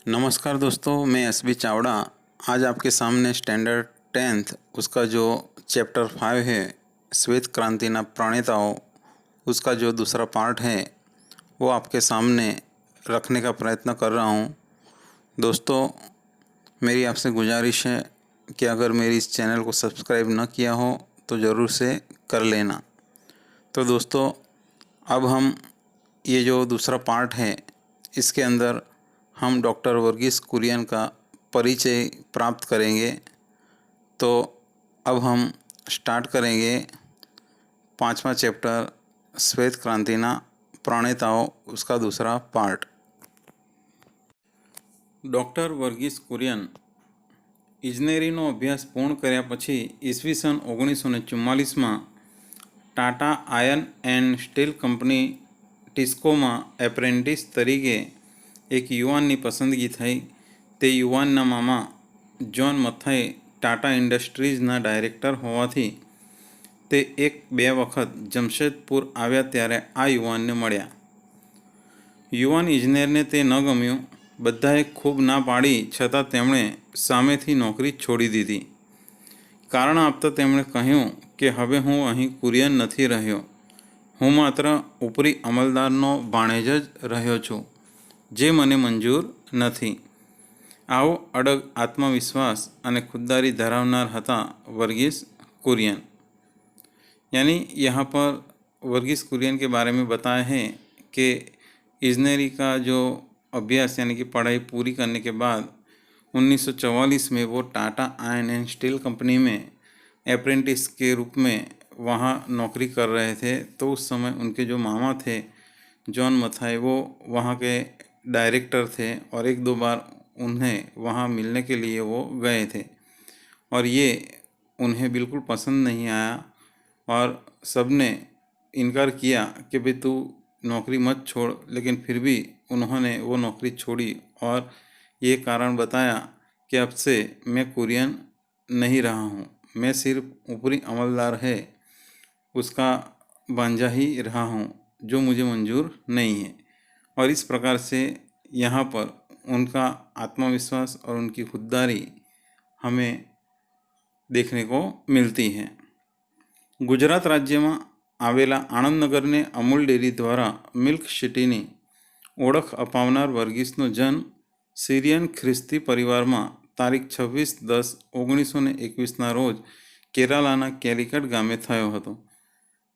नमस्कार दोस्तों, मैं एस बी चावड़ा आज आपके सामने स्टैंडर्ड 10th उसका जो चैप्टर 5 है श्वेत क्रांतिना प्रणेताओं, उसका जो दूसरा पार्ट है वो आपके सामने रखने का प्रयत्न कर रहा हूँ। दोस्तों, मेरी आपसे गुजारिश है कि अगर मेरी इस चैनल को सब्सक्राइब न किया हो तो ज़रूर से कर लेना। तो दोस्तों, अब हम ये जो दूसरा पार्ट है इसके अंदर हम डॉक्टर वर्गीस कुरियन का परिचय प्राप्त करेंगे। तो अब हम स्टार्ट करेंगे 5वां चैप्टर श्वेत क्रांतिना प्रणेताओं, उसका दूसरा पार्ट। डॉक्टर वर्गीस कुरियन ઇજનેરીનો અભ્યાસ પૂર્ણ કર્યા પછી ઈસવીસન 1944માં Tata iron and steel company ટિસ્કોમાં એપ્રેન્ટિસ તરીકે એક યુવાનની પસંદગી થઈ। તે યુવાનના મામા જ્હોન મથાઈ ટાટા ઇન્ડસ્ટ્રીઝના ડાયરેક્ટર હોવાથી તે 1-2 વખત જમશેદપુર આવ્યા ત્યારે આ યુવાનને મળ્યા। યુવાન ઇજનેરને તે ન ગમ્યું। બધાએ ખૂબ ના પાડી છતાં તેમણે સામેથી નોકરી છોડી દીધી। કારણ આપતા તેમણે કહ્યું કે હવે હું અહીં કુરિયન નથી રહ્યો, હું માત્ર ઉપરી અમલદારનો ભાણેજ જ રહ્યો છું, જે મને મંજૂર નથી। આવો અડગ આત્મવિશ્વાસ અને ખુદદારી ધરાવનાર હતા वर्गीस कुरियन। यानी यहाँ पर वर्गीस कुरियन के बारे में बताया है कि इंजीनियरिंग का जो अभ्यास यानी कि पढ़ाई पूरी करने के बाद 1944 में वो Tata iron and steel company में अप्रेंटिस के रूप में वहाँ नौकरी कर रहे थे। तो उस समय उनके जो मामा थे जॉन मथाई, वो वहाँ के डायरेक्टर थे और 1-2 बार उन्हें वहाँ मिलने के लिए वो गए थे और ये उन्हें बिल्कुल पसंद नहीं आया और सब ने इनकार किया कि भाई तू नौकरी मत छोड़। लेकिन फिर भी उन्होंने वो नौकरी छोड़ी और ये कारण बताया कि अब से मैं कुरियन नहीं रहा हूँ, मैं सिर्फ ऊपरी अमलदार है उसका बांझा ही रहा हूँ, जो मुझे मंजूर नहीं है। और इस प्रकार से यहाँ पर उनका आत्मविश्वास और उनकी खुददारी हमें देखने को मिलती है। गुजरात राज्य में आवेला आनंदनगर ने अमूल डेरी द्वारा मिल्क सिटीनी ओळख अपावनार वर्गीसनो जन्म सीरियन ख्रिस्ती परिवार में तारीख 26/10/1921 रोज केरालाना केलिकट गामे थयो हतो।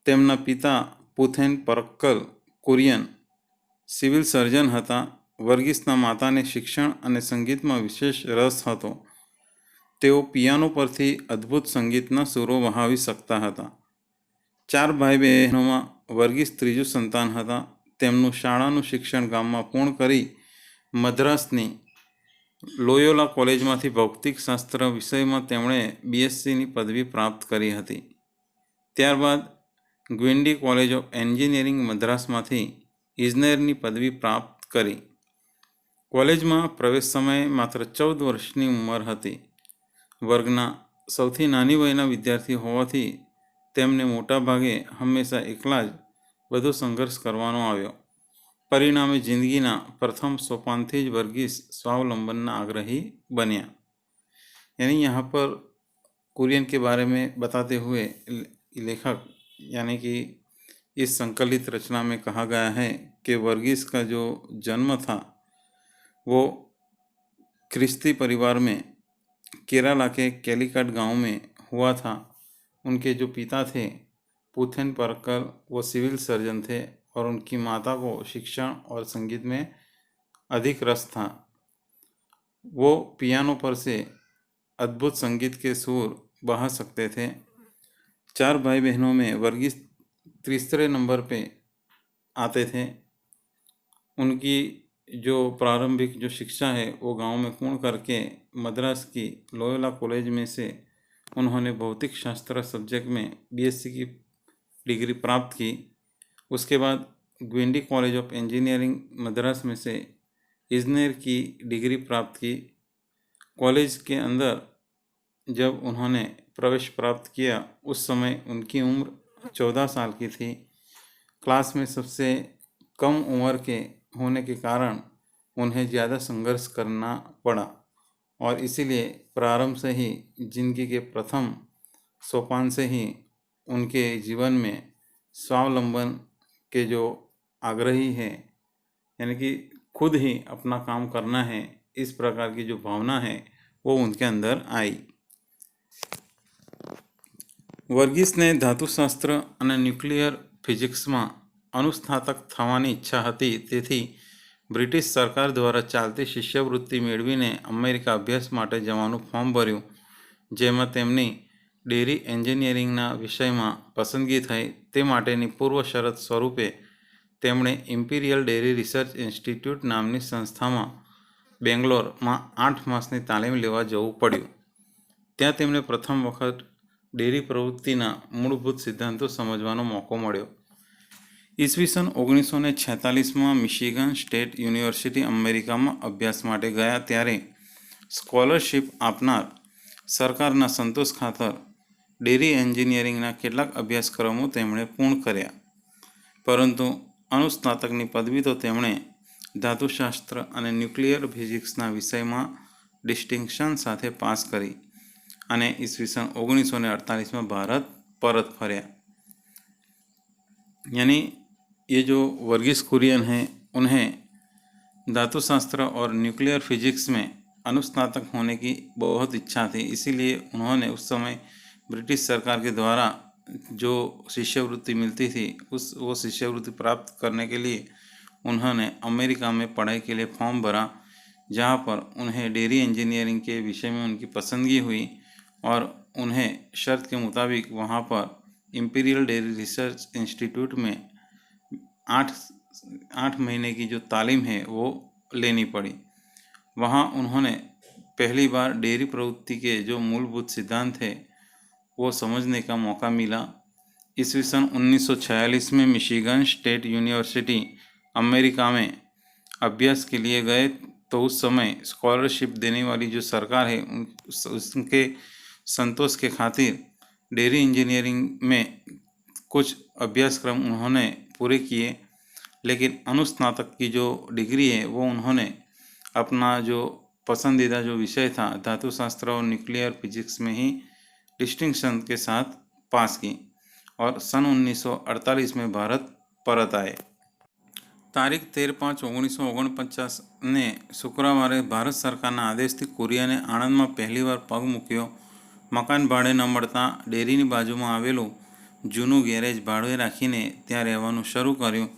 तेमना पिता पुथेन परक्कल कुरियन सिविल सर्जन हता। वर्गीसना माताने शिक्षण અને સંગીતમાં વિશેષ રસ હતો। તેઓ પિયાનો પરથી અદ્ભુત સંગીતના સુરો વહાવી શકતા હતા। 4 ભાઈ બહેનોમાં વર્ગીસ ત્રીજું સંતાન હતા। તેમનું શાળાનું શિક્ષણ ગામમાં પૂર્ણ કરી મદ્રાસની લોયોલા કોલેજમાંથી ભૌતિકશાસ્ત્ર વિષયમાં તેમણે બીએસસીની પદવી પ્રાપ્ત કરી હતી। ત્યારબાદ ગ્વિન્ડી કોલેજ ઓફ એન્જિનિયરિંગ મદ્રાસમાંથી ઇજનેરની પદવી પ્રાપ્ત કરી। કોલેજમાં પ્રવેશ સમયે માત્ર 14 વર્ષની ઉંમર હતી। વર્ગના સૌથી નાની વયના વિદ્યાર્થી હોવાથી તેમને મોટાભાગે હંમેશા એકલા જ બધો સંઘર્ષ કરવાનો આવ્યો। પરિણામે જિંદગીના પ્રથમ સોપાનથી જ વર્ગીસ स्वावलंबनના आग्रही बन्या। यानी यहाँ पर कुरियन के बारे में बताते हुए लेखक यानी कि इस संकलित रचना में कहा गया है कि वर्गीस का जो जन्म था वो ख्रिस्ती परिवार में केरला के कैलिकट गांव में हुआ था। उनके जो पिता थे पुथेन परक्कल, वो सिविल सर्जन थे और उनकी माता को शिक्षण और संगीत में अधिक रस था। वो पियानो पर से अद्भुत संगीत के सुर बहा सकते थे। 4 भाई बहनों में वर्गीस तीसरे नंबर पे आते थे। उनकी जो प्रारंभिक जो शिक्षा है वो गांव में पूर्ण करके मद्रास की लोयोला कॉलेज में से उन्होंने भौतिक शास्त्र सब्जेक्ट में बीएससी की डिग्री प्राप्त की। उसके बाद ग्विंडी कॉलेज ऑफ इंजीनियरिंग मद्रास में से इंजीनियर की डिग्री प्राप्त की। कॉलेज के अंदर जब उन्होंने प्रवेश प्राप्त किया उस समय उनकी उम्र 14 साल की थी। क्लास में सबसे कम उम्र के होने के कारण उन्हें ज़्यादा संघर्ष करना पड़ा और इसीलिए प्रारंभ से ही जिंदगी के प्रथम सोपान से ही उनके जीवन में स्वावलंबन के जो आग्रही है, यानी कि खुद ही अपना काम करना है, इस प्रकार की जो भावना है वो उनके अंदर आई। વર્ગીસને ધાતુશાસ્ત્ર અને ન્યુક્લિયર ફિઝિક્સમાં અનુસ્નાતક થવાની ઈચ્છા હતી, તેથી બ્રિટિશ સરકાર દ્વારા ચાલતી શિષ્યવૃત્તિ મેળવીને અમેરિકા અભ્યાસ માટે જવાનું ફોર્મ ભર્યું, જેમાં તેમની ડેરી એન્જિનિયરિંગના વિષયમાં પસંદગી થઈ. તે માટેની પૂર્વ શરત સ્વરૂપે તેમણે ઇમ્પિરિયલ ડેરી રિસર્ચ ઇન્સ્ટિટ્યૂટ નામની સંસ્થામાં બેંગ્લોરમાં 8 માસની તાલીમ લેવા જવું પડ્યું. ત્યાં તેમને પ્રથમ વખત ડેરી પ્રવૃત્તિના મૂળભૂત સિદ્ધાંતો સમજવાનો મોકો મળ્યો. ઈસવીસન 1946માં મિશિગન સ્ટેટ યુનિવર્સિટી અમેરિકામાં અભ્યાસ માટે ગયા ત્યારે સ્કોલરશિપ આપનાર સરકારના સંતોષ ખાતર ડેરી એન્જિનિયરિંગના કેટલાક અભ્યાસક્રમો તેમણે પૂર્ણ કર્યા, પરંતુ અનુસ્નાતકની પદવી તો તેમણે ધાતુશાસ્ત્ર અને ન્યુક્લિયર ફિઝિક્સના વિષયમાં ડિસ્ટિંક્શન સાથે પાસ કરી અને ईस्वीसन 1948 में भारत परत फर्या. यानी ये जो वर्गीस कुरियन हैं, उन्हें धातुशास्त्र और न्यूक्लियर फिजिक्स में अनुस्नातक होने की बहुत इच्छा थी. इसीलिए उन्होंने उस समय ब्रिटिश सरकार के द्वारा जो शिष्यवृत्ति मिलती थी वो शिष्यवृत्ति प्राप्त करने के लिए उन्होंने अमेरिका में पढ़ाई के लिए फॉर्म भरा, जहाँ पर उन्हें डेयरी इंजीनियरिंग के विषय में उनकी पसंदगी हुई और उन्हें शर्त के मुताबिक वहाँ पर इम्पीरियल डेयरी रिसर्च इंस्टीट्यूट में 8 महीने की जो तालीम है वो लेनी पड़ी. वहाँ उन्होंने पहली बार डेयरी प्रवृत्ति के जो मूलभूत सिद्धांत है वो समझने का मौका मिला. ईस्वीसन 1946 में मिशिगन स्टेट यूनिवर्सिटी अमेरिका में अभ्यास के लिए गए, तो उस समय स्कॉलरशिप देने वाली जो सरकार है उसके संतोष के खातिर डेयरी इंजीनियरिंग में कुछ अभ्यासक्रम उन्होंने पूरे किए, लेकिन अनुस्नातक की जो डिग्री है वो उन्होंने अपना जो पसंदीदा जो विषय था धातुशास्त्र और न्यूक्लियर फिजिक्स में ही डिस्टिंक्शन के साथ पास की और सन 1948 में भारत परत आए. તારીખ 13/5/1949ને શુક્રવારે ભારત સરકારના આદેશથી કુરિયને આણંદમાં પહેલીવાર પગ મૂક્યો. મકાન ભાડે ન મળતા ડેરીની બાજુમાં આવેલું જૂનું ગેરેજ ભાડે રાખીને ત્યાં રહેવાનું શરૂ કર્યું.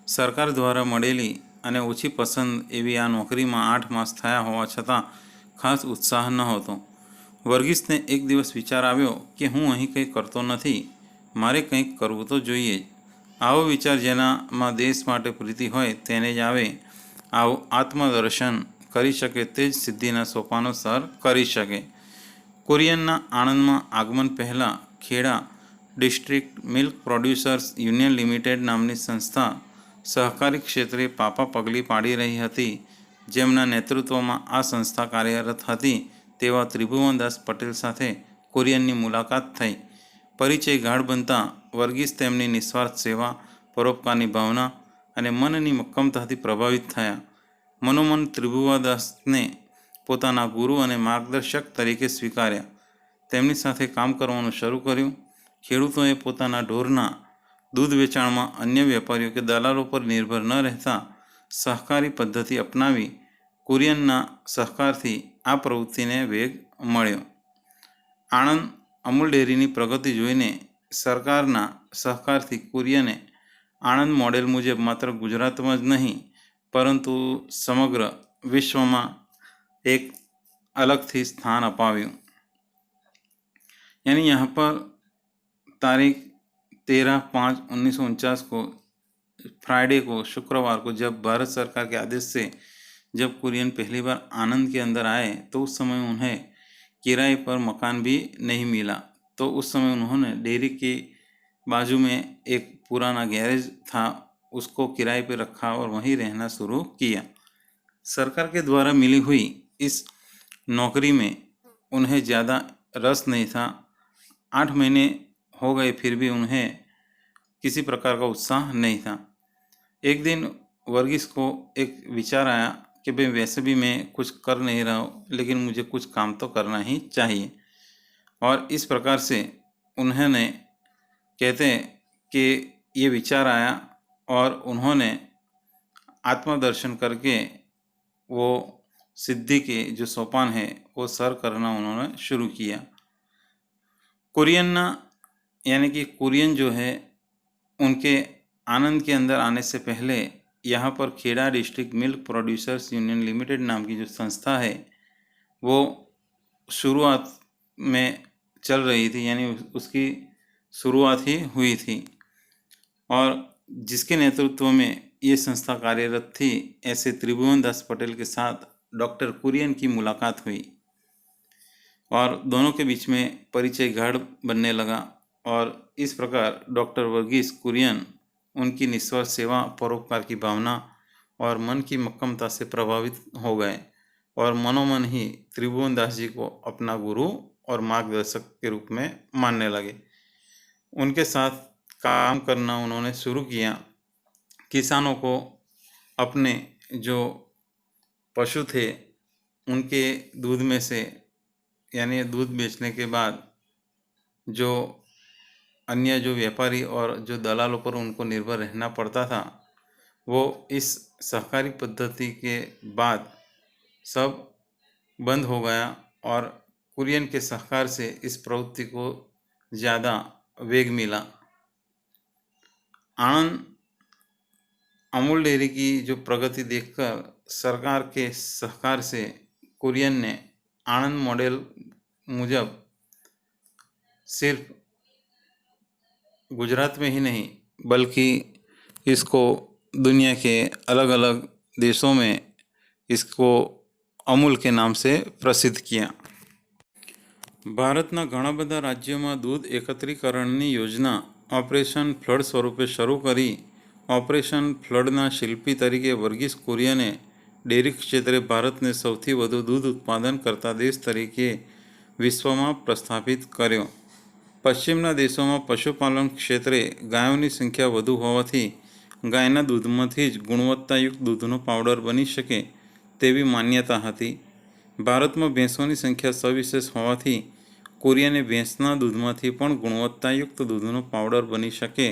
સરકાર દ્વારા મળેલી અને ઓછી પસંદ એવી આ નોકરીમાં 8 માસ થયા હોવા છતાં ખાસ ઉત્સાહ નહોતો. વર્ગીસને એક દિવસ વિચાર આવ્યો કે હું અહીં કંઈ કરતો નથી, મારે કંઈક કરવું તો જોઈએ જ. આવો વિચાર જેનામાં દેશ માટે પ્રીતિ હોય તેને જ આવે. આવું આત્મદર્શન કરી શકે તે જ સિદ્ધિના સોપાનો સર કરી શકે. કુરિયનના આણંદમાં આગમન પહેલાં Kheda district milk producers union limited નામની સંસ્થા સહકારી ક્ષેત્રે પાપા પગલી પાડી રહી હતી. જેમના નેતૃત્વમાં આ સંસ્થા કાર્યરત હતી તેવા ત્રિભુવનદાસ પટેલ સાથે કુરિયનની મુલાકાત થઈ. પરિચય ગાઢ બનતા વર્ગીસ તેમની નિસ્વાર્થ સેવા, પરોપકારની ભાવના અને મનની મક્કમતાથી પ્રભાવિત થયા. મનોમન ત્રિભુવનદાસને પોતાના ગુરુ અને માર્ગદર્શક તરીકે સ્વીકાર્યા. તેમની સાથે કામ કરવાનું શરૂ કર્યું. ખેડૂતોએ પોતાના ઢોરના દૂધ વેચાણમાં અન્ય વેપારીઓ કે દલાલો પર નિર્ભર ન રહેતા સહકારી પદ્ધતિ અપનાવી કુરિયનના સહકારથી આ પ્રવૃત્તિને વેગ મળ્યો. આણંદ અમૂલ ડેરીની પ્રગતિ જોઈને સરકારના સહકારથી કુરિયને આણંદ મોડેલ મુજબ માત્ર ગુજરાતમાં જ નહીં પરંતુ સમગ્ર વિશ્વમાં एक अलग थी स्थान अपाव्યું. यानी यहाँ पर तारीख 13/5/1949 को फ्राइडे को शुक्रवार को जब भारत सरकार के आदेश से जब कुरियन पहली बार आनंद के अंदर आए तो उस समय उन्हें किराए पर मकान भी नहीं मिला. तो उस समय उन्होंने डेयरी के बाजू में एक पुराना गैरेज था, उसको किराए पर रखा और वहीं रहना शुरू किया. सरकार के द्वारा मिली हुई इस नौकरी में उन्हें ज़्यादा रस नहीं था. 8 महीने हो गए फिर भी उन्हें किसी प्रकार का उत्साह नहीं था. एक दिन वर्गीस को एक विचार आया कि भाई वैसे भी मैं कुछ कर नहीं रहा हूँ, लेकिन मुझे कुछ काम तो करना ही चाहिए। और इस प्रकार से उन्होंने, कहते हैं कि ये विचार आया और उन्होंने आत्मदर्शन करके वो सिद्धि के जो सोपान है वो सर करना उन्होंने शुरू किया। कुरियन यानी कि कुरियन जो है, उनके आनंद के अंदर आने से पहले यहाँ पर Kheda district milk producers union limited नाम की जो संस्था है वो शुरुआत में चल रही थी, यानी उसकी शुरुआत ही हुई थी और जिसके नेतृत्व में ये संस्था कार्यरत थी। ऐसे त्रिभुवन दास पटेल के साथ डॉक्टर कुरियन की मुलाकात हुई और दोनों के बीच में परिचय गाढ़ बनने लगा और इस प्रकार डॉक्टर वर्गीस कुरियन उनकी निस्वार्थ सेवा, परोपकार की भावना और मन की मक्कमता से प्रभावित हो गए और मनोमन ही त्रिभुवन दास जी को अपना गुरु और मार्गदर्शक के रूप में मानने लगे। उनके साथ काम करना उन्होंने शुरू किया। किसानों को अपने जो पशु थे उनके दूध में से, यानी दूध बेचने के बाद जो अन्य जो व्यापारी और जो दलालों पर उनको निर्भर रहना पड़ता था, वो इस सहकारी पद्धति के बाद सब बंद हो गया और कुरियन के सहकार से इस प्रवृत्ति को ज़्यादा वेग मिला। आनंद अमूल डेयरी की जो प्रगति देखकर सरकार के सहकार से कुरियन ने आनंद मॉडल मुजब सिर्फ गुजरात में ही नहीं बल्कि इसको दुनिया के अलग अलग देशों में इसको अमूल के नाम से प्रसिद्ध किया। ભારતના ઘણા બધા રાજ્યોમાં દૂધ એકત્રીકરણની યોજના ઓપરેશન ફ્લડ સ્વરૂપે શરૂ કરી ઓપરેશન ફ્લડના શિલ્પી તરીકે વર્ગીસ કુરિયને ડેરી ક્ષેત્રે ભારતને સૌથી વધુ દૂધ ઉત્પાદન કરતા દેશ તરીકે વિશ્વમાં પ્રસ્થાપિત કર્યો। પશ્ચિમના દેશોમાં પશુપાલન ક્ષેત્રે ગાયોની સંખ્યા વધુ હોવાથી ગાયના દૂધમાંથી જ ગુણવત્તાયુક્ત દૂધનો પાવડર બની શકે તેવી માન્યતા હતી। ભારતમાં ભેંસોની સંખ્યા સવિશેષ હોવાથી કુરિયને ભેંસના દૂધમાંથી પણ ગુણવત્તાયુક્ત દૂધનો પાવડર બની શકે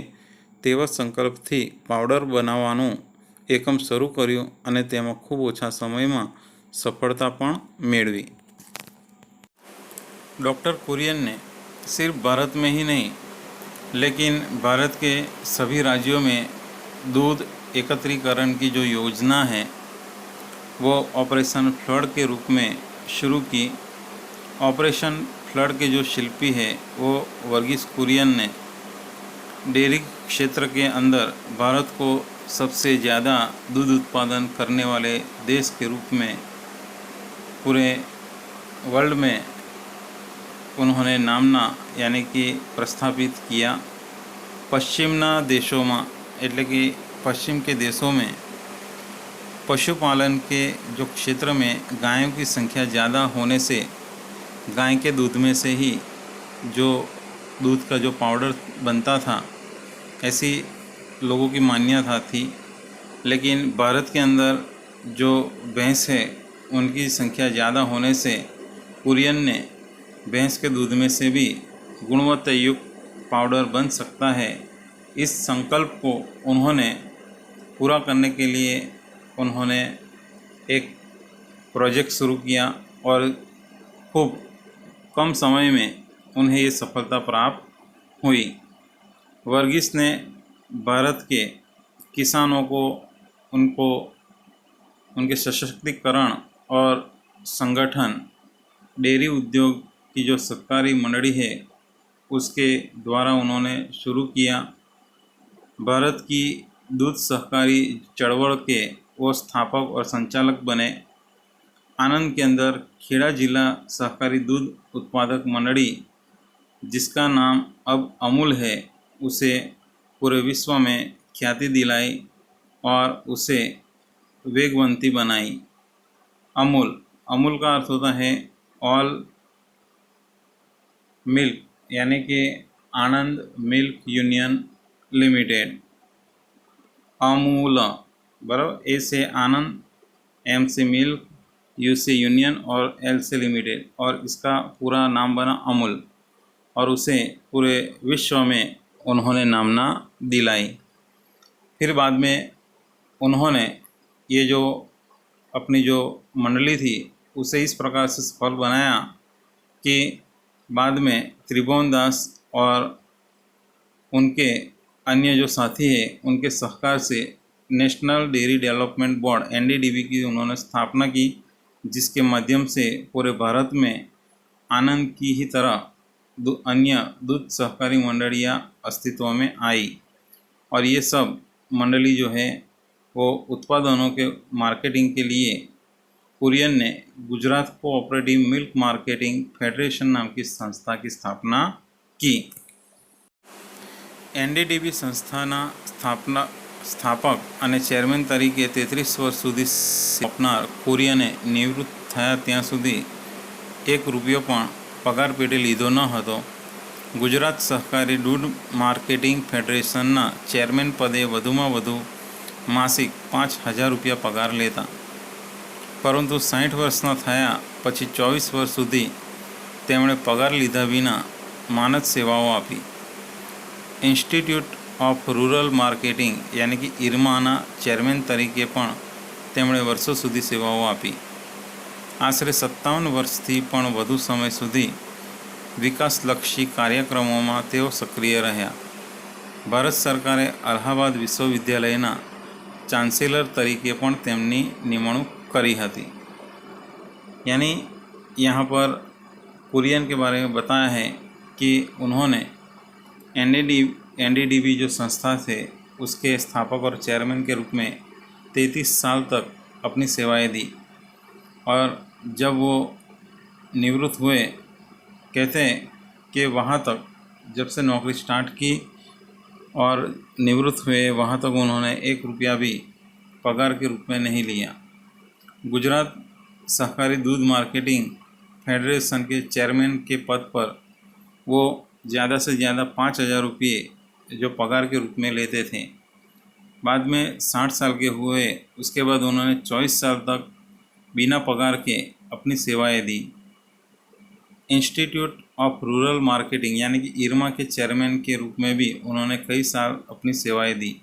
તેવા સંકલ્પથી પાવડર બનાવવાનું એકમ શરૂ કર્યું અને તેમાં ખૂબ ઓછા સમયમાં સફળતા પણ મેળવી। डॉक्टर कुरियन ने सिर्फ भारत में ही नहीं लेकिन भारत के सभी राज्यों में दूध एकत्रीकरण की जो योजना है वो ऑपरेशन फ्लड के रूप में शुरू की। ऑपरेशन फ्लड के जो शिल्पी है वो वर्गीस कुरियन ने डेयरी क्षेत्र के अंदर भारत को सबसे ज़्यादा दूध उत्पादन करने वाले देश के रूप में पूरे वर्ल्ड में उन्होंने नामना यानी कि प्रस्थापित किया। पश्चिमना देशों में એટલે कि पश्चिम के देशों में पशुपालन के जो क्षेत्र में गायों की संख्या ज़्यादा होने से गाय के दूध में से ही जो दूध का जो पाउडर बनता था ऐसी लोगों की मान्यता थी। लेकिन भारत के अंदर जो भैंस है उनकी संख्या ज़्यादा होने से कुरियन ने भैंस के दूध में से भी गुणवत्तायुक्त पाउडर बन सकता है, इस संकल्प को उन्होंने पूरा करने के लिए उन्होंने एक प्रोजेक्ट शुरू किया और खूब कम समय में उन्हें ये सफलता प्राप्त हुई। वर्गीस ने भारत के किसानों को उनके सशक्तिकरण और संगठन, डेयरी उद्योग की जो सरकारी मंडली है उसके द्वारा उन्होंने शुरू किया। भारत की दूध सहकारी चळवळ के वो स्थापक और संचालक बने। आनंद के अंदर खेड़ा जिला सहकारी दूध उत्पादक मंडली जिसका नाम अब अमूल है उसे पूरे विश्व में ख्याति दिलाई और उसे वेगवंती बनाई। अमूल का अर्थ होता है ऑल मिल्क यानी कि आनंद मिल्क यूनियन लिमिटेड, अमूल बराबर। ए से आनंद MC मिल्क, UC यूनियन और LC लिमिटेड, और इसका पूरा नाम बना अमूल, और उसे पूरे विश्व में उन्होंने नामना दिलाई। फिर बाद में उन्होंने ये जो अपनी जो मंडली थी उसे इस प्रकार से सफल बनाया कि बाद में त्रिभुवन दास और उनके अन्य जो साथी हैं उनके सहकार से national dairy development board NDDB की उन्होंने स्थापना की, जिसके माध्यम से पूरे भारत में आनंद की ही तरह अन्य दूध सहकारी मंडलियाँ अस्तित्व में आई। और ये सब मंडली जो है वो उत्पादनों के मार्केटिंग के लिए कुरियन ने Gujarat cooperative milk marketing federation नाम की संस्था की स्थापना की। NDDB संस्थाના સ્થાપક અને ચેરમેન તરીકે 33 વર્ષ સુધી આપનાર કુરિયને નિવૃત્ત થયા ત્યાં સુધી ₹1 પણ પગાર પેટે લીધો ન હતો। ગુજરાત સહકારી દૂધ માર્કેટિંગ ફેડરેશનના ચેરમેન પદે વધુમાં વધુ માસિક ₹5000 પગાર લેતા, પરંતુ 60 વર્ષના થયા પછી 24 વર્ષ સુધી તેમણે પગાર લીધા વિના માનદ સેવાઓ આપી। ઇન્સ્ટિટ્યૂટ ઓફ રૂરલ માર્કેટિંગ यानी कि ઇરમાના ચેરમેન તરીકે પણ તેમણે વર્ષો સુધી સેવાઓ આપી। આશરે 57 વર્ષથી પણ વધુ સમય સુધી વિકાસલક્ષી કાર્યક્રમોમાં તેઓ સક્રિય રહ્યા। ભારત સરકારે અલ્હાબાદ વિશ્વવિદ્યાલયના ચાન્સેલર તરીકે પણ તેમની નિમણૂક करी હતી। यानी यहाँ पर कुरियन के बारे में बताया है कि उन्होंने NDDB जो संस्था थे उसके स्थापक और चेयरमैन के रूप में 33 साल तक अपनी सेवाएं दी, और जब वो निवृत्त हुए, कहते हैं कि वहाँ तक जब से नौकरी स्टार्ट की और निवृत्त हुए वहाँ तक उन्होंने ₹1 भी पगार के रूप में नहीं लिया। गुजरात सहकारी दूध मार्केटिंग फेडरेशन के चेयरमैन के पद पर वो ज़्यादा से ज़्यादा ₹5000 जो पगार के रूप में लेते थे। बाद में 60 साल के हुए उसके बाद उन्होंने 24 साल तक बिना पगार के अपनी सेवाएं दी। इंस्टीट्यूट ऑफ रूरल मार्केटिंग यानी कि इरमा के चेयरमैन के रूप में भी उन्होंने कई साल अपनी सेवाएं दी,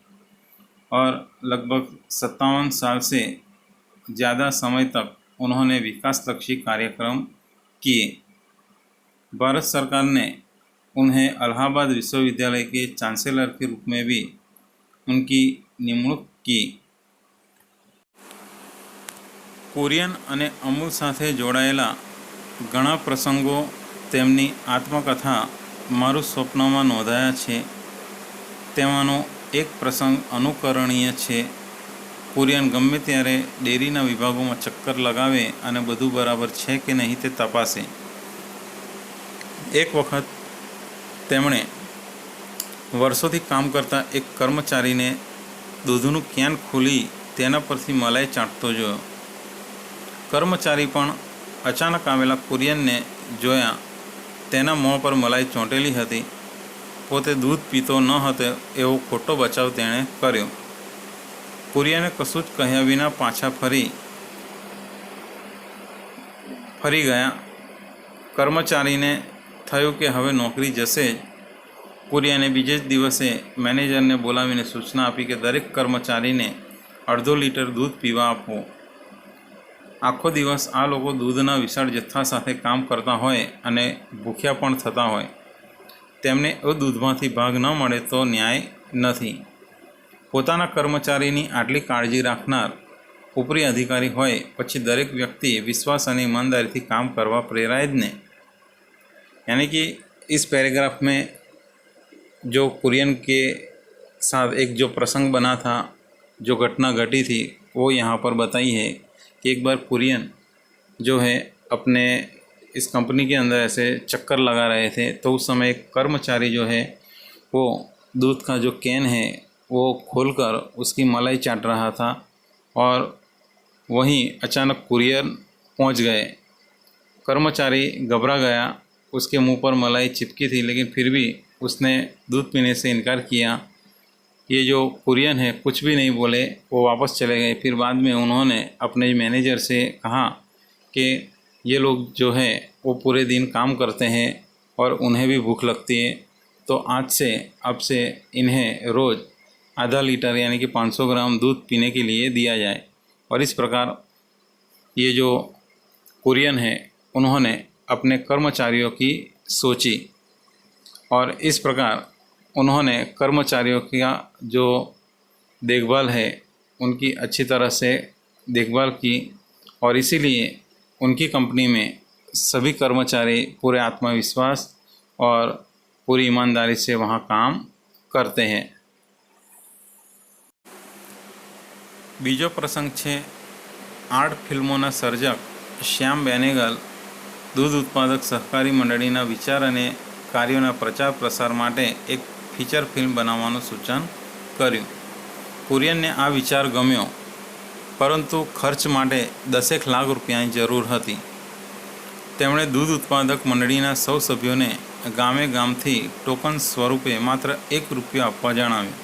और लगभग 57 साल से ज़्यादा समय तक उन्होंने विकासलक्षी कार्यक्रम किए। भारत सरकार ने उन्हें अलाहाबाद विश्वविद्यालय के चांसलर के रूप में भी उनकी निमणूक की। कुरियन અને અમૂલ સાથે જોડાયેલા ઘણા પ્રસંગો તેમની આત્મકથા મારું સ્વપ્નમાં નોંધાયા છે। તેમાંનો એક પ્રસંગ અનુકરણીય છે। कुरियन गમે ત્યારે ડેરીના વિભાગોમાં ચક્કર લગાવે અને બધું બરાબર છે કે નહીં તે તપાસે। એક વખત તેમણે વર્ષોથી કામ કરતા એક કર્મચારીને દૂધનું કેન ખોલી તેના પરથી મલાઈ ચાટતો જોયો। કર્મચારી પણ અચાનક આવેલા કુરિયનને જોયા તેના મોં પર મલાઈ ચોંટેલી હતી। પોતે દૂધ પીતો ન હતો એવો ખોટો બચાવ તેણે કર્યો। कुरियने कशुं ज कह्या विना पाछा फरी गया। कर्मचारी ने थयुं कि हवे नौकरी जशे ज। कुरियने बीजे ज दिवसे मैनेजर ने बोलावीने सूचना आपी कि दरेक कर्मचारी ने अर्धो लीटर दूध पीवा आपो। आखो दिवस आ लोको दूधना विशाळ जत्था साथे काम करता होय अने भूख्या पण थता होय, तेमने ए दूधमांथी भाग न मळे तो न्याय नथी। પોતાના કર્મચારીની આટલી કાળજી રાખનાર ઉપરી અધિકારી હોય પછી દરેક વ્યક્તિ વિશ્વાસ અને ઈમાનદારીથી કામ કરવા પ્રેરાય જ ને। यानी कि इस पैराग्राफ में जो कुरियन के साथ एक जो प्रसंग बना था, जो घटना घटी थी, वो यहाँ पर बताई है कि एक बार कुरियन जो है अपने इस कंपनी के अंदर ऐसे चक्कर लगा रहे थे, तो उस समय एक कर्मचारी जो है वो दूध का जो कैन है वो खोलकर उसकी मलाई चाट रहा था, और वहीं अचानक कुरियर पहुंच गए। कर्मचारी घबरा गया, उसके मुंह पर मलाई चिपकी थी, लेकिन फिर भी उसने दूध पीने से इनकार किया। ये जो कुरियन है कुछ भी नहीं बोले, वो वापस चले गए। फिर बाद में उन्होंने अपने मैनेजर से कहा कि ये लोग जो है वो पूरे दिन काम करते हैं और उन्हें भी भूख लगती है, तो अब से इन्हें रोज़ आधा लीटर यानी कि 500 ग्राम दूध पीने के लिए दिया जाए। और इस प्रकार ये जो कुरियन है उन्होंने अपने कर्मचारियों की सोची और इस प्रकार उन्होंने कर्मचारियों का जो देखभाल है उनकी अच्छी तरह से देखभाल की और इसीलिए उनकी कंपनी में सभी कर्मचारी पूरे आत्मविश्वास और पूरी ईमानदारी से वहाँ काम करते हैं। बीजो प्रसंग है 8 फिल्मोना सर्जक श्याम बेनेगल दूध उत्पादक सहकारी मंडळीना विचार અને કાર્યોના પ્રચાર પ્રસાર માટે એક ફીચર ફિલ્મ બનાવવાનું સૂચન કર્યું। કુરિયનને આ વિચાર ગમ્યો, પરંતુ ખર્ચ માટે 10 લાખ રૂપિયાની જરૂર હતી। તેમણે દૂધ ઉત્પાદક મંડળીના સૌ સભ્યોને ગામે ગામથી ટોકન સ્વરૂપે માત્ર 1 રૂપિયો આપવા જણાવ્યું।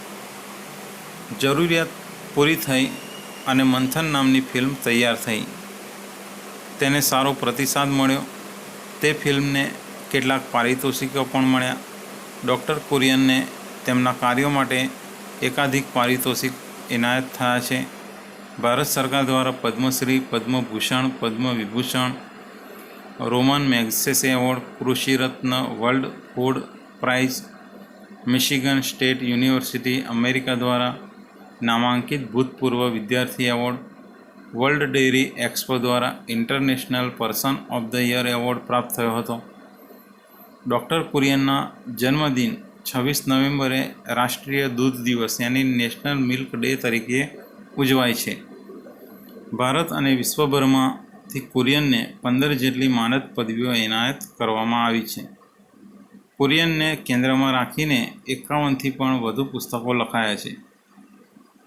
જરૂરિયાત પૂરી થઈ અને મંથન નામની ફિલ્મ તૈયાર થઈ। તેને સારો પ્રતિસાદ મળ્યો। તે ફિલ્મને કેટલાક પારિતોષિકો પણ મળ્યા। ડૉક્ટર કુરિયનને તેમના કાર્યો માટે એકાધિક પારિતોષિક એનાયત થયા છે। ભારત સરકાર દ્વારા Padma Shri, Padma Bhushan, Padma Vibhushan, Ramon Magsaysay award, Krishi Ratna, world food prize, Michigan state university America દ્વારા નામાંકિત ભૂતપૂર્વ વિદ્યાર્થી એવોર્ડ, વર્લ્ડ ડેરી એક્સપો દ્વારા international person of the year award પ્રાપ્ત થયો હતો। ડૉક્ટર કુરિયનના જન્મદિન 26 નવેમ્બરે રાષ્ટ્રીય દૂધ દિવસ यानी નેશનલ મિલ્ક ડે તરીકે ઉજવાય છે। ભારત અને વિશ્વભરમાંથી કુરિયનને 15 જેટલી માનદ પદવીઓ એનાયત કરવામાં આવી છે। કુરિયનને કેન્દ્રમાં રાખીને 51થી પણ વધુ પુસ્તકો લખાયા છે।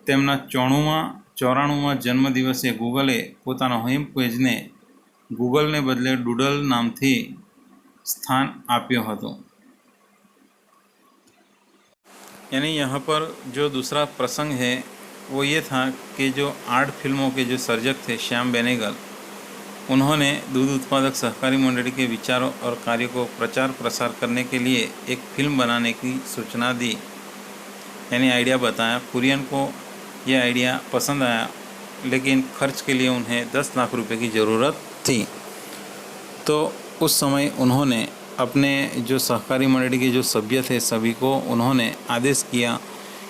તેમના 94મા જન્મદિવસે ગૂગલે પોતાના હોમ પેજને ગૂગલને બદલે ડૂડલ નામથી स्थान आप्यो હતો। यानी यहाँ पर जो दूसरा प्रसंग है वो ये था कि जो 8 फिल्मों के जो सर्जक थे श्याम बेनेगल, उन्होंने दूध उत्पादक सहकारी मंडली के विचारों और कार्यों को प्रचार प्रसार करने के लिए एक फिल्म बनाने की सूचना दी, यानी आइडिया बताया। कुरियन को यह आइडिया पसंद आया, लेकिन खर्च के लिए उन्हें 10 लाख रुपए की ज़रूरत थी। तो उस समय उन्होंने अपने जो सहकारी मंडली के जो सभ्य थे सभी को उन्होंने आदेश किया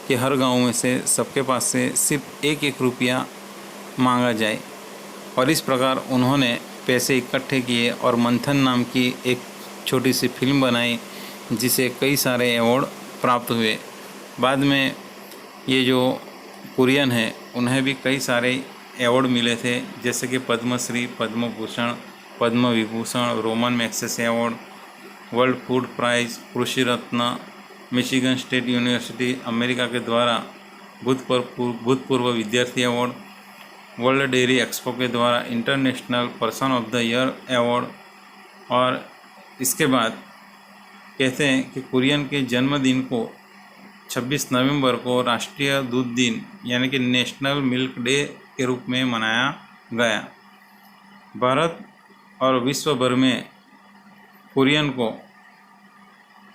कि हर गांव में से सबके पास से सिर्फ 1-1 रुपया मांगा जाए और इस प्रकार उन्होंने पैसे इकट्ठे किए और मंथन नाम की एक छोटी सी फिल्म बनाई जिसे कई सारे अवार्ड प्राप्त हुए। बाद में ये जो कुरियन है उन्हें भी कई सारे अवार्ड मिले थे, जैसे कि Padma Shri, Padma Bhushan, Padma Vibhushan, Ramon Magsaysay award, world food prize, Krishi Ratna, Michigan state university America के द्वारा भूतपूर्व विद्यार्थी अवार्ड, वर्ल्ड डेयरी एक्सपो के द्वारा international person of the year award. और इसके बाद कहते हैं कि कुरियन के जन्मदिन को 26 नवंबर को राष्ट्रीय दूध दिन यानी कि नेशनल मिल्क डे के रूप में मनाया गया। भारत और विश्व भर में कुरियन को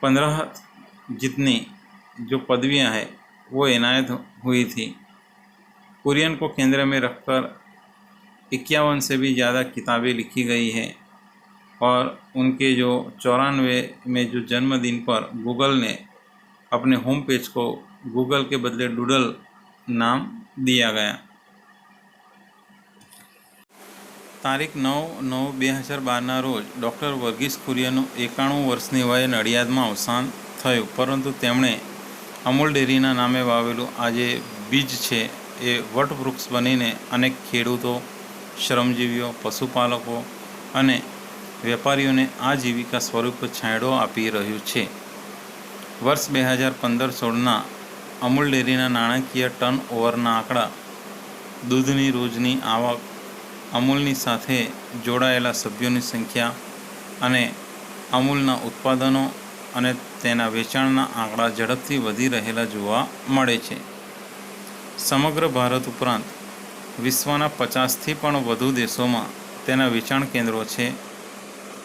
15 जितनी जो पदवियां हैं वो इनायत हुई थी। कुरियन को केंद्र में रखकर 51 से भी ज़्यादा किताबें लिखी गई हैं और उनके जो 94 में जो जन्मदिन पर गूगल ने अपने होम पेज को गूगल के बदले डूडल नाम दिया गया। તારીખ 9/9/2012 રોજ ડૉક્ટર વર્ગીસ કુરિયનનું 91 વર્ષની વયે નડિયાદમાં અવસાન થયું, પરંતુ તેમણે અમૂલ ડેરીના નામે વાવેલું આ જે બીજ છે એ વટવૃક્ષ બનીને અનેક ખેડૂતો, શ્રમજીવીઓ, પશુપાલકો અને વેપારીઓને આજીવિકા સ્વરૂપે છાંયડો આપી રહ્યું છે। વર્ષ 2015-16ના અમૂલ ડેરીના નાણાકીય ટર્ન ઓવરના આંકડા, દૂધની રોજની આવક, અમૂલની સાથે જોડાયેલા સભ્યોની સંખ્યા અને અમૂલના ઉત્પાદનો અને તેના વેચાણના આંકડા ઝડપથી વધી રહેલા જોવા મળે છે. સમગ્ર ભારત ઉપરાંત વિશ્વના 50થી પણ વધુ દેશોમાં તેના વેચાણ કેન્દ્રો છે.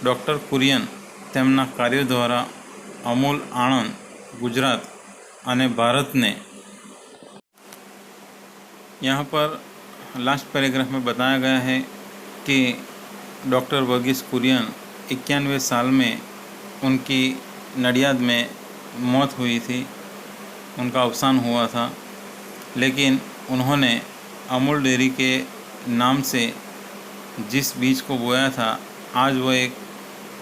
ડૉક્ટર કુરિયન તેમના કાર્યો દ્વારા અમૂલ આણંદ, गुजरात અને भारत ने यहाँ पर लास्ट पैराग्राफ में बताया गया है कि डॉक्टर वर्गीस कुरियन 91 साल में उनकी नडियाद में मौत हुई थी, उनका अवसान हुआ था. लेकिन उन्होंने अमूल डेयरी के नाम से जिस बीज को बोया था, आज वह एक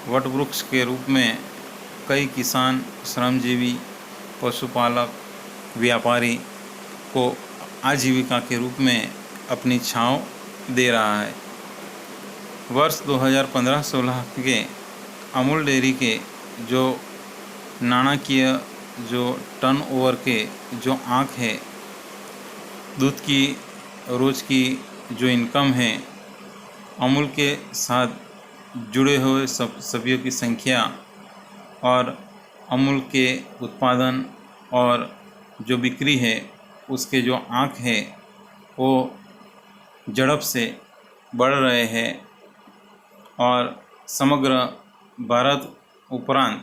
वटवृक्ष के रूप में कई किसान, श्रमजीवी, पशुपालक, व्यापारी को आजीविका के रूप में अपनी छांव दे रहा है. वर्ष 2015-16 के अमूल डेयरी के जो नाણાકીय जो टर्नओवर के जो आंक है, दूध की रोज़ की जो इनकम है, अमूल के साथ जुड़े हुए सभ्यों की संख्या और अमूल के उत्पादन और जो बिक्री है उसके जो आंक है वो झड़प से बढ़ रहे हैं. और समग्र भारत उपरांत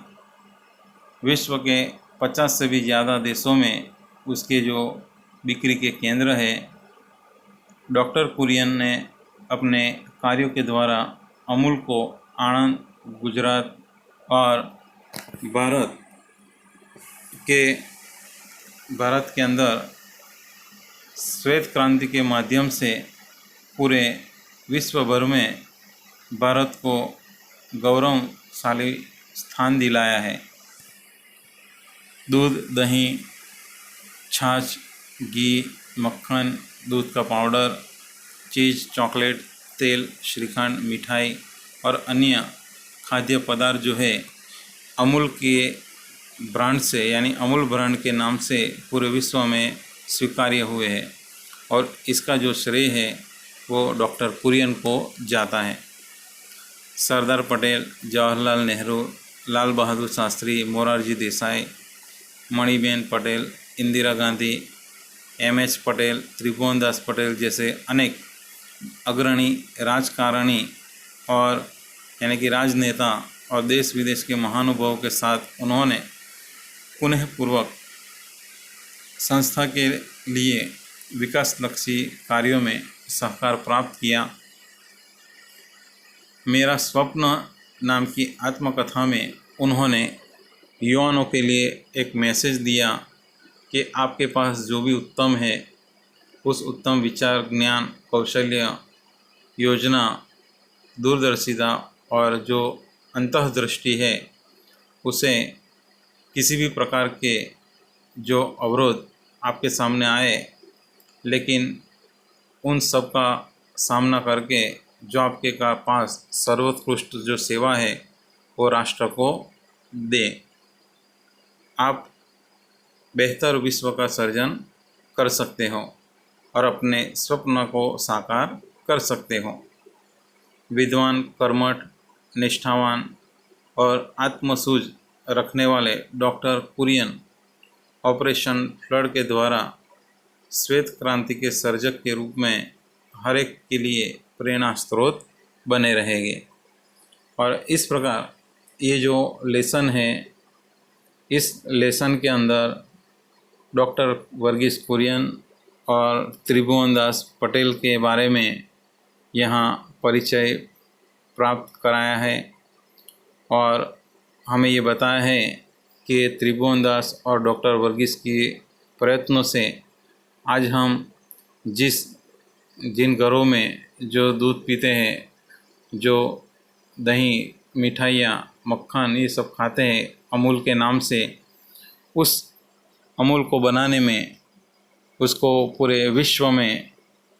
विश्व के 50 से भी ज़्यादा देशों में उसके जो बिक्री के केंद्र है. डॉक्टर कुरियन ने अपने कार्यों के द्वारा अमूल को आनंद, गुजरात और भारत के अंदर श्वेत क्रांति के माध्यम से पूरे विश्व भर में भारत को गौरवशाली स्थान दिलाया है. दूध, दही, छाछ, घी, मक्खन, दूध का पाउडर, चीज़, चॉकलेट, तेल, श्रीखंड, मिठाई और अन्य खाद्य पदार्थ जो है अमूल के ब्रांड से यानी अमूल ब्रांड के नाम से पूरे विश्व में स्वीकार्य हुए हैं. और इसका जो श्रेय है वो डॉक्टर कुरियन को जाता है. सरदार पटेल, जवाहरलाल नेहरू, लाल बहादुर शास्त्री, मोरारजी देसाई, मणिबेन पटेल, इंदिरा गांधी, M.H. पटेल, त्रिभुवनदास पटेल जैसे अनेक अग्रणी राजकारणी और यानी कि राजनेता और देश विदेश के महानुभावों के साथ उन्होंने पुनः पूर्वक संस्था के लिए विकासलक्षी कार्यों में सहकार प्राप्त किया. मेरा स्वप्न नाम की आत्मकथा में उन्होंने युवाओं के लिए एक मैसेज दिया कि आपके पास जो भी उत्तम है उस उत्तम विचार, ज्ञान, कौशल्य, योजना, दूरदर्शिता और जो अंतःदृष्टि है उसे किसी भी प्रकार के जो अवरोध आपके सामने आए, लेकिन उन सब का सामना करके जो आपके पास सर्वोत्कृष्ट जो सेवा है वो राष्ट्र को दे. आप बेहतर विश्व का सर्जन कर सकते हो और अपने स्वप्न को साकार कर सकते हो. विद्वान, कर्मठ, निष्ठावान और आत्मसूझ रखने वाले डॉक्टर कुरियन ऑपरेशन फ्लड के द्वारा श्वेत क्रांति के सर्जक के रूप में हर एक के लिए प्रेरणा स्रोत बने रहेंगे. और इस प्रकार ये जो लेसन है, इस लेसन के अंदर डॉक्टर वर्गीस कुरियन और त्रिभुवनदास पटेल के बारे में यहाँ परिचय प्राप्त कराया है और हमें ये बताया है कि त्रिभुवनदास और डॉक्टर वर्गीस के प्रयत्नों से आज हम जिन घरों में जो दूध पीते हैं, जो दही, मिठाइयाँ, मक्खन ये सब खाते हैं अमूल के नाम से, उस अमूल को बनाने में, उसको पूरे विश्व में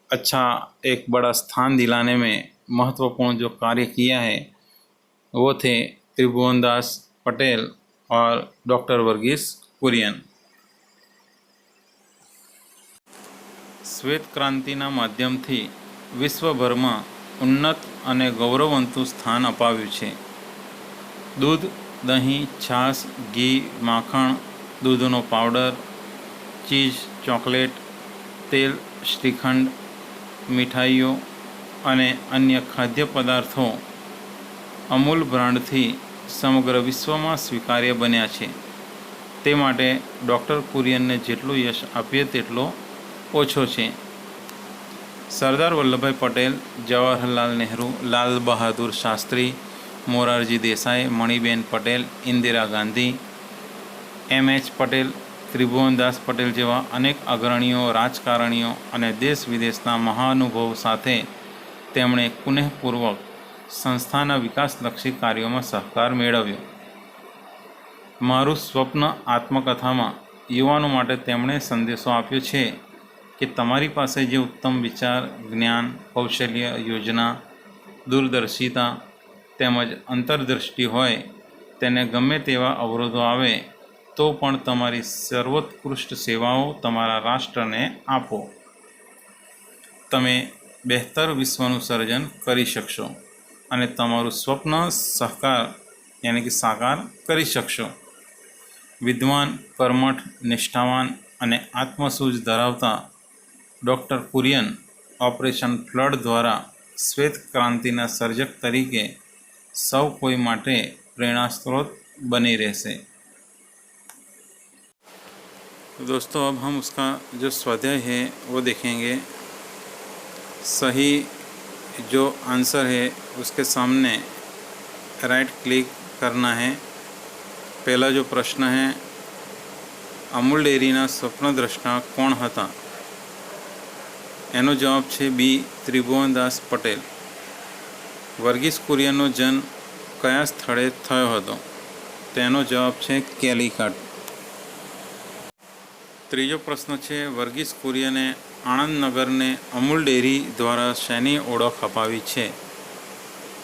अच्छा एक बड़ा स्थान दिलाने में महत्वपूर्ण जो कार्य किया है वो थे त्रिभुवनदास पटेल और डॉक्टर वर्गीस कुरियन. श्वेत क्रांतिना माध्यमથી વિશ્વભરમાં ઉન્નત અને ગૌરવવંતું સ્થાન અપાવ્યું છે. દૂધ, દહીં, છાશ, ઘી, માખણ, દૂધનો પાવડર, ચીઝ, ચોકલેટ, તેલ, શ્રીખંડ, મીઠાઈઓ અને અન્ય ખાદ્ય પદાર્થો અમૂલ બ્રાન્ડથી સમગ્ર વિશ્વમાં સ્વીકાર્ય બન્યા છે. તે માટે ડૉક્ટર કુરિયનને જેટલું યશ આપીએ તેટલો ઓછો છે. સરદાર વલ્લભભાઈ પટેલ, જવાહરલાલ નહેરુ, લાલ બહાદુર શાસ્ત્રી, મોરારજી દેસાઈ, મણિબેન પટેલ, ઇન્દિરા ગાંધી, એમ.એચ. પટેલ, ત્રિભુવનદાસ પટેલ જેવા અનેક અગ્રણીઓ, રાજકારણીઓ અને દેશ વિદેશના મહાનુભાવો સાથે તેમણે કુનેહપૂર્વક સંસ્થાના વિકાસલક્ષી કાર્યોમાં સહકાર મેળવ્યો. મારું સ્વપ્ન આત્મકથામાં યુવાનો માટે તેમણે સંદેશો આપ્યો છે કે તમારી પાસે જે ઉત્તમ વિચાર, જ્ઞાન, કૌશલ્ય, યોજના, દૂરદર્શિતા તેમજ અંતરદૃષ્ટિ હોય તેને ગમે તેવા અવરોધો આવે તો પણ તમારી સર્વોત્કૃષ્ટ સેવાઓ તમારા રાષ્ટ્રને આપો. તમે બહેતર વિશ્વનું સર્જન કરી શકશો અને તમારું સ્વપ્ન સાકાર કરી શકશો. વિદ્વાન, કર્મઠ, નિષ્ઠાવાન અને આત્મસૂઝ ધરાવતા ડૉક્ટર કુરિયન ઓપરેશન ફ્લડ દ્વારા શ્વેત ક્રાંતિના સર્જક તરીકે સૌ કોઈ માટે प्रेरणास्रोत बनी रहसे। दोस्तों अब हम उसका जो स्वाध्याय है वो देखेंगे। सही जो आंसर है उसके सामने राइट क्लिक करना है। पहला जो प्रश्न है, अमूल डेरीना स्वप्नद्रष्टा कोण हता? एनो जवाब है बी त्रिभुवनदास पटेल। वर्गीस कुरियनનો जन्म कया स्थळे थयो हतो? तेनो जवाब है केलिकट। ત્રીજો પ્રશ્ન છે, વર્ગીસ કુરિયને આણંદ નગરને અમૂલ ડેરી દ્વારા શેની ઓળખ અપાવી છે?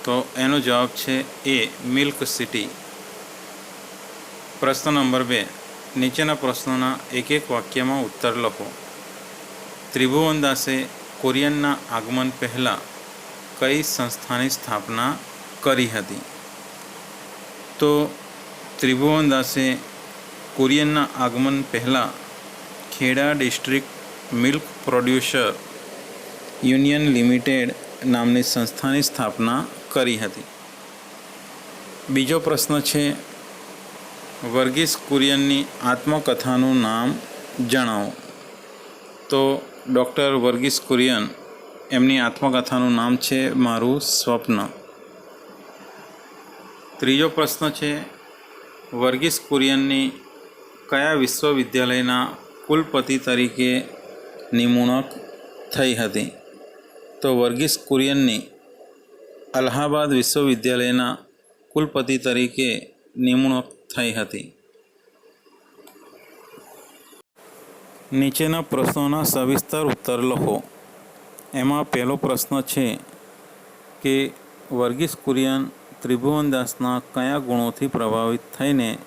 તો એનો જવાબ છે એ મિલ્ક સિટી। પ્રશ્ન નંબર 2, નીચેના પ્રશ્નોના એક એક વાક્યમાં ઉત્તર લખો। ત્રિભુવનદાસે કુરિયનના આગમન પહેલાં કઈ સંસ્થાની સ્થાપના કરી હતી? તો ત્રિભુવનદાસે કુરિયનના આગમન પહેલાં Kheda district milk producer union limited નામની સંસ્થાની સ્થાપના કરી હતી। બીજો પ્રશ્ન છે, વર્ગીસ કુરિયનની આત્મકથાનું નામ જણાવો। તો ડૉક્ટર વર્ગીસ કુરિયન એમની આત્મકથાનું નામ છે મારું સ્વપ્ન। ત્રીજો પ્રશ્ન છે, વર્ગીસ કુરિયનની કયા વિશ્વવિદ્યાલયના કુલપતિ તરીકે નિમણૂક થઈ હતી? તો વર્ગીસ કુરિયનની અલ્હાબાદ વિશ્વવિદ્યાલયના કુલપતિ તરીકે નિમણૂક થઈ હતી। નીચેના પ્રશ્નોના સવિસ્તર ઉત્તર લખો। એમાં પહેલો પ્રશ્ન છે કે વર્ગીસ કુરિયન ત્રિભુવનદાસના કયા ગુણોથી પ્રભાવિત થઈને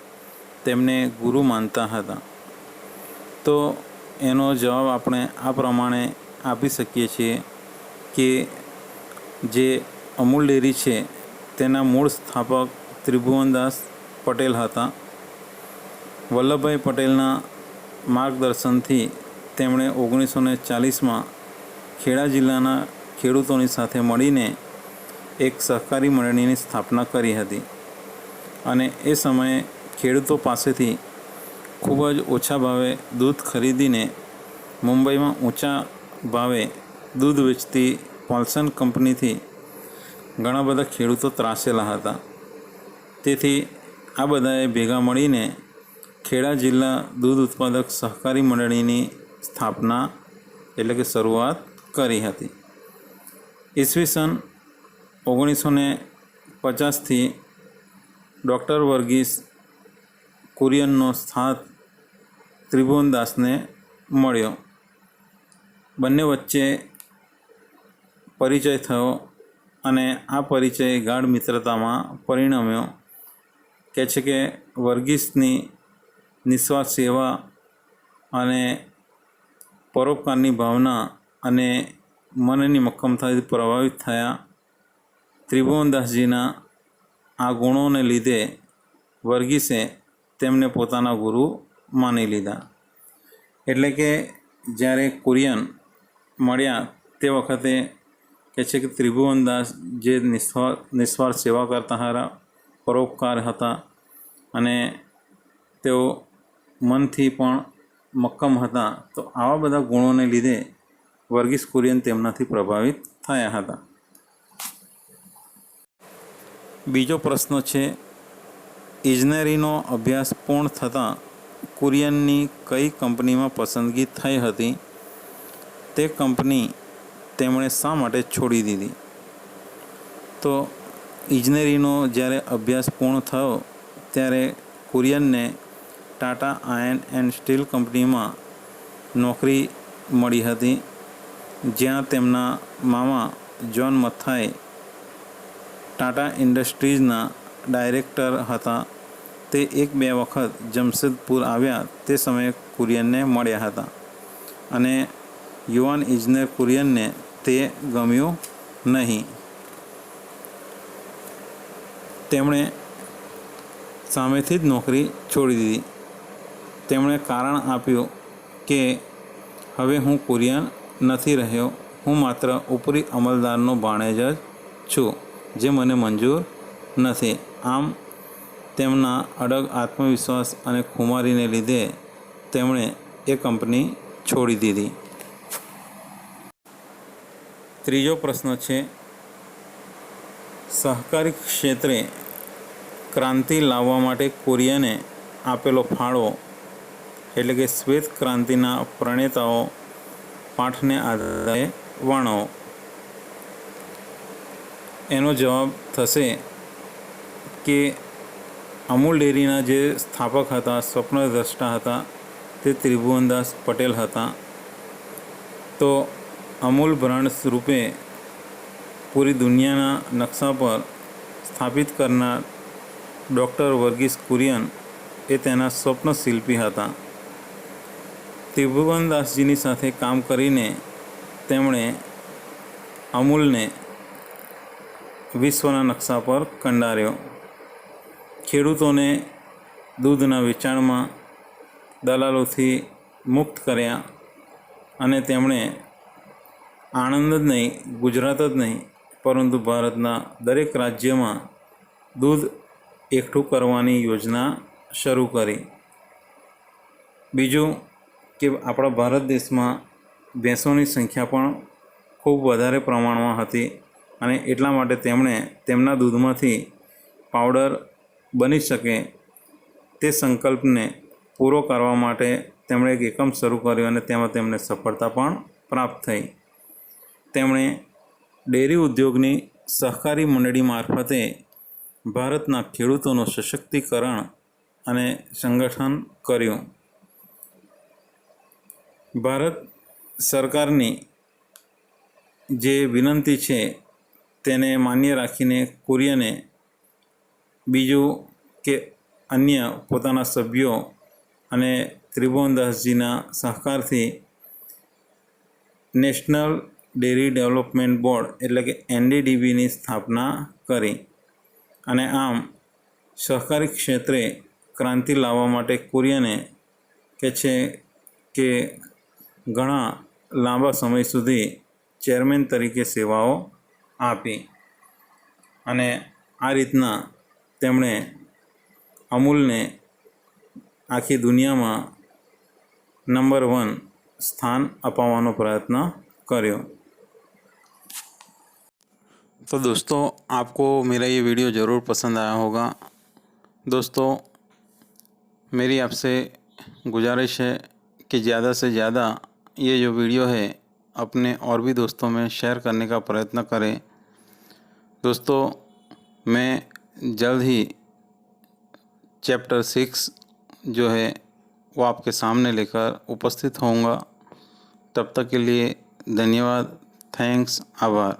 તેમને ગુરુ માનતા હતા? તો એનો જવાબ આપણે આ પ્રમાણે આપી શકીએ છીએ કે જે અમૂલ ડેરી છે તેના મૂળ સ્થાપક ત્રિભુવનદાસ પટેલ હતા। વલ્લભભાઈ પટેલના માર્ગદર્શનથી તેમણે 1940માં ખેડા જિલ્લાના ખેડૂતોની સાથે મળીને એક સહકારી મંડળીની સ્થાપના કરી હતી અને એ સમયે ખેડૂતો પાસેથી ખૂબ જ ઓછા ભાવે દૂધ ખરીદીને મુંબઈમાં ઊંચા ભાવે દૂધ વેચતી પોલ્સન કંપનીથી ઘણા બધા ખેડૂતો ત્રાસેલા હતા। તેથી આ બધાએ ભેગા મળીને ખેડા જિલ્લા દૂધ ઉત્પાદક સહકારી મંડળીની સ્થાપના એટલે કે શરૂઆત કરી હતી। ઈસવીસન 1950થી ડૉક્ટર વર્ગીસ કુરિયનનો સાથ ત્રિભુવનદાસને મળ્યો। બંને વચ્ચે પરિચય થયો અને આ પરિચય ગાઢ મિત્રતામાં પરિણમ્યો। કહે છે કે વર્ગીસની નિસ્વાર્થ સેવા અને પરોપકારની ભાવના અને મનની મક્કમતાથી પ્રભાવિત થયા। ત્રિભુવનદાસજીના આ ગુણોને લીધે વર્ગીસે તેમને પોતાના ગુરુ માની લીધા. એટલે કે જ્યારે કુરિયન મળ્યા તે વખતે કહે છે કે ત્રિભુવનદાસ જે નિસ્વાર્થ સેવા કરતા હતા, પરોપકાર હતા અને તેઓ મનથી પણ મક્કમ હતા. તો આવા બધા ગુણોને લીધે વર્ગીસ કુરિયન તેમનાથી પ્રભાવિત થયા હતા. બીજો પ્રશ્ન છે, ઇજનેરીનો અભ્યાસ પૂર્ણ થતાં કુરિયનની કઈ કંપનીમાં પસંદગી થઈ હતી? તે કંપની તેમણે શા માટે છોડી દીધી? તો ઇજનેરીનો જ્યારે અભ્યાસ પૂર્ણ થયો ત્યારે કુરિયનને ટાટા આયર્ન એન્ડ સ્ટીલ કંપનીમાં નોકરી મળી હતી, જ્યાં તેમના મામા જ્હોન મથાઈ ટાટા ઇન્ડસ્ટ્રીઝના ડાયરેક્ટર હતા. તે 1-2 વખત જમશેદપુર આવ્યા તે સમયે કુરિયનને મળ્યા હતા અને યુવાન ઇજનેર કુરિયનને તે ગમ્યું નહીં. તેમણે સામેથી જ નોકરી છોડી દીધી. તેમણે કારણ આપ્યું કે હવે હું કુરિયન નથી રહ્યો, હું માત્ર ઉપરી અમલદારનો ભાણેજ જ છું, જે મને મંજૂર નથી. આમ તેમના અડગ આત્મવિશ્વાસ અને ખુમારીને લીધે તેમણે એ કંપની છોડી દીધી. ત્રીજો પ્રશ્ન છે, સહકારી ક્ષેત્રે ક્રાંતિ લાવવા માટે કુરિયને આપેલો ફાળો એટલે કે શ્વેત ક્રાંતિના પ્રણેતાઓ પાઠને આધારે વર્ણવો. એનો જવાબ થશે કે અમૂલ ડેરીના જે સ્થાપક હતા, સ્વપ્નદ્રષ્ટા હતા, તે ત્રિભુવનદાસ પટેલ હતા. તો અમૂલ બ્રાન્ડ રૂપે પૂરી દુનિયાના નકશા પર સ્થાપિત કરનાર ડૉક્ટર વર્ગીસ કુરિયન એ તેના સ્વપ્ન શિલ્પી હતા. ત્રિભુવનદાસજીની સાથે કામ કરીને તેમણે અમૂલને વિશ્વના નકશા પર કંડાર્યો. ખેડૂતોને દૂધના વેચાણમાં દલાલોથી મુક્ત કર્યા અને તેમણે આણંદ જ નહીં, ગુજરાત જ નહીં, પરંતુ ભારતના દરેક રાજ્યમાં દૂધ એકઠું કરવાની યોજના શરૂ કરી. બીજું કે આપણા ભારત દેશમાં ભેંસોની સંખ્યા પણ ખૂબ વધારે પ્રમાણમાં હતી અને એટલા માટે તેમણે તેમના દૂધમાંથી પાવડર બની શકે તે સંકલ્પને પૂરો કરવા માટે તેમણે એક એકમ શરૂ કર્યો અને તેમાં તેમને સફળતા પણ પ્રાપ્ત થઈ. તેમણે ડેરી ઉદ્યોગની સહકારી મંડળી મારફતે ભારતના ખેડૂતોનું સશક્તિકરણ અને સંગઠન કર્યું. ભારત સરકારની જે વિનંતી છે તેને માન્ય રાખીને કુરિયને બીજું કે અન્ય પોતાના સભ્યો અને ત્રિભુવનદાસજીના સહકારથી નેશનલ ડેરી ડેવલપમેન્ટ બોર્ડ એટલે કે NDDBની સ્થાપના કરી અને આમ સહકારી ક્ષેત્રે ક્રાંતિ લાવવા માટે કુરિયને કે છે કે ઘણા લાંબા સમય સુધી ચેરમેન તરીકે સેવાઓ આપી અને આ રીતના તેમણે અમૂલને આખી દુનિયામાં નંબર 1 स्थान अपावવાનો प्रयत्न કર્યો। तो दोस्तों आपको मेरा ये वीडियो ज़रूर पसंद आया होगा। दोस्तों मेरी आपसे गुजारिश है कि ज़्यादा से ज़्यादा ये जो वीडियो है अपने और भी दोस्तों में शेयर करने का प्रयत्न करें। दोस्तों मैं जल्द ही चैप्टर 6 जो है वो आपके सामने लेकर उपस्थित होऊंगा। तब तक के लिए धन्यवाद, थैंक्स, आभार।